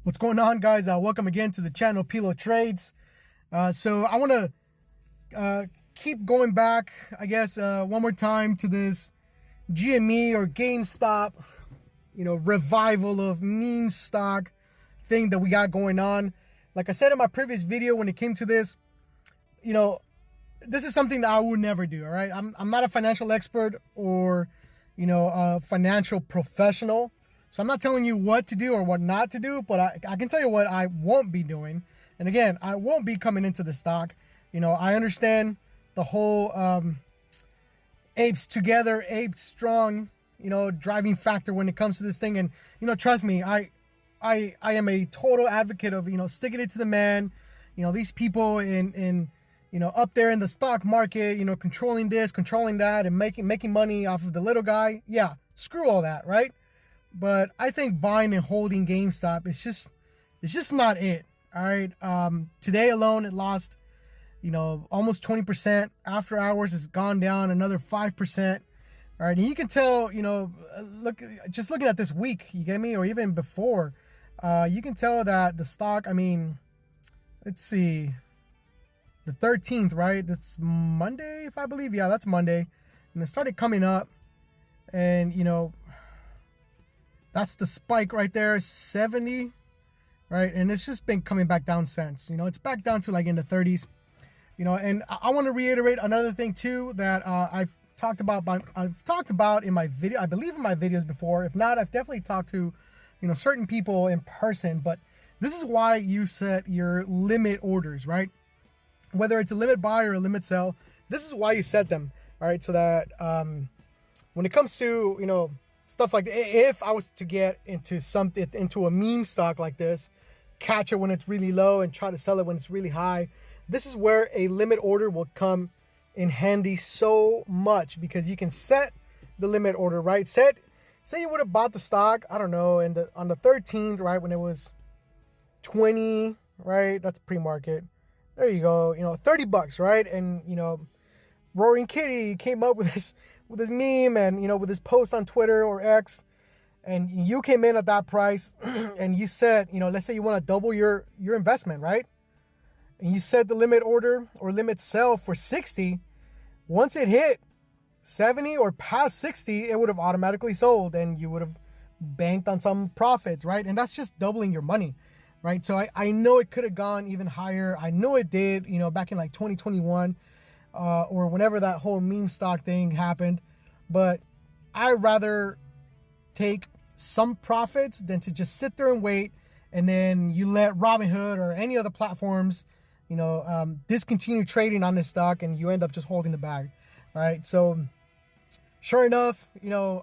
What's going on, guys? Welcome again to the channel Pilo Trades. So I want to keep going back, I guess, one more time to this GME or GameStop, revival of meme stock thing that we got going on. Like I said in my previous video, when it came to this, this is something that I would never do. All right, I'm not a financial expert or a financial professional. So I'm not telling you what to do or what not to do, but I can tell you what I won't be doing. And again, I won't be coming into the stock. I understand the whole apes together, apes strong, driving factor when it comes to this thing. And, trust me, I am a total advocate of, sticking it to the man. These people in up there in the stock market, controlling this, controlling that, and making money off of the little guy. Yeah, screw all that, right? But I think buying and holding GameStop is just not it. All right. Today alone, it lost, almost 20%. After hours, it's gone down another 5%. All right. And you can tell, just looking at this week, you get me, or even before, you can tell that the stock, let's see, the 13th, right? That's Monday, if I believe. Yeah, that's Monday. And it started coming up, and, that's the spike right there, 70, right? And it's just been coming back down since. It's back down to like in the 30s. And I want to reiterate another thing too that I've talked about in my video. I believe in my videos before. If not, I've definitely talked to certain people in person. But this is why you set your limit orders, right? Whether it's a limit buy or a limit sell, this is why you set them. All right, so that when it comes to stuff like, if I was to get into a meme stock like this, catch it when it's really low and try to sell it when it's really high, this is where a limit order will come in handy so much, because you can set the limit order, right? Say you would have bought the stock, I don't know, on the 13th, right, when it was 20, right? That's pre-market. There you go, $30, right? And Roaring Kitty came up with this meme and, with his post on Twitter or X, and you came in at that price and you said, let's say you want to double your investment, right? And you set the limit order or limit sell for 60. Once it hit 70 or past 60, it would have automatically sold and you would have banked on some profits, right? And that's just doubling your money, right? So I know it could have gone even higher. I know it did, back in like 2021. Or whenever that whole meme stock thing happened. But I'd rather take some profits than to just sit there and wait, and then you let Robinhood or any other platforms, discontinue trading on this stock, and you end up just holding the bag. All right. So sure enough,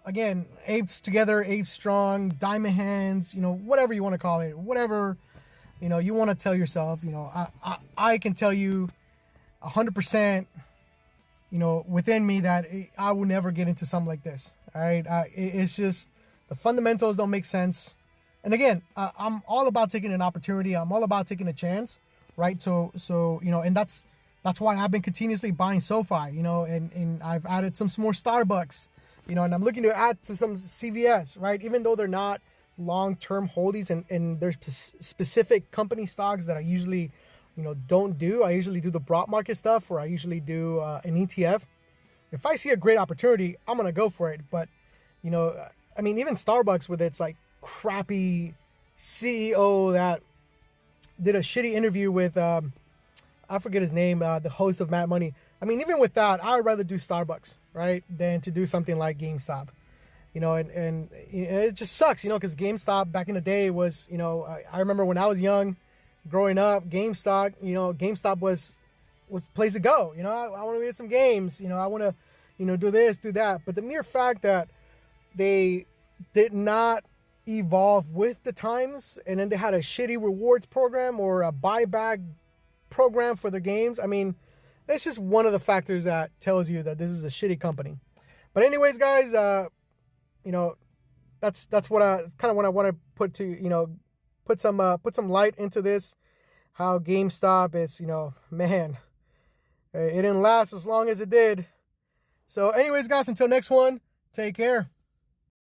again, apes together, apes strong, diamond hands, whatever you want to call it, whatever, you want to tell yourself, I can tell you 100%, within me that I will never get into something like this. All right. It's just the fundamentals don't make sense. And again, I'm all about taking an opportunity. I'm all about taking a chance. Right. So, and that's why I've been continuously buying SoFi, and I've added some more Starbucks, and I'm looking to add to some CVS, right? Even though they're not long-term holdings, and there's specific company stocks that I usually don't do. I usually do the broad market stuff, or I usually do an ETF. If I see a great opportunity, I'm going to go for it. But, even Starbucks with its like crappy CEO that did a shitty interview with, I forget his name, the host of Mad Money. Even with that, I would rather do Starbucks, right, than to do something like GameStop. And it just sucks, because GameStop back in the day was, I remember when I was young, growing up, GameStop was the place to go. I want to get some games. I want to, do this, do that. But the mere fact that they did not evolve with the times, and then they had a shitty rewards program or a buyback program for their games. That's just one of the factors that tells you that this is a shitty company. But anyways, guys, that's what I want to put to, put some light into this, how GameStop is, man, it didn't last as long as it did. So anyways, guys, until next one, take care.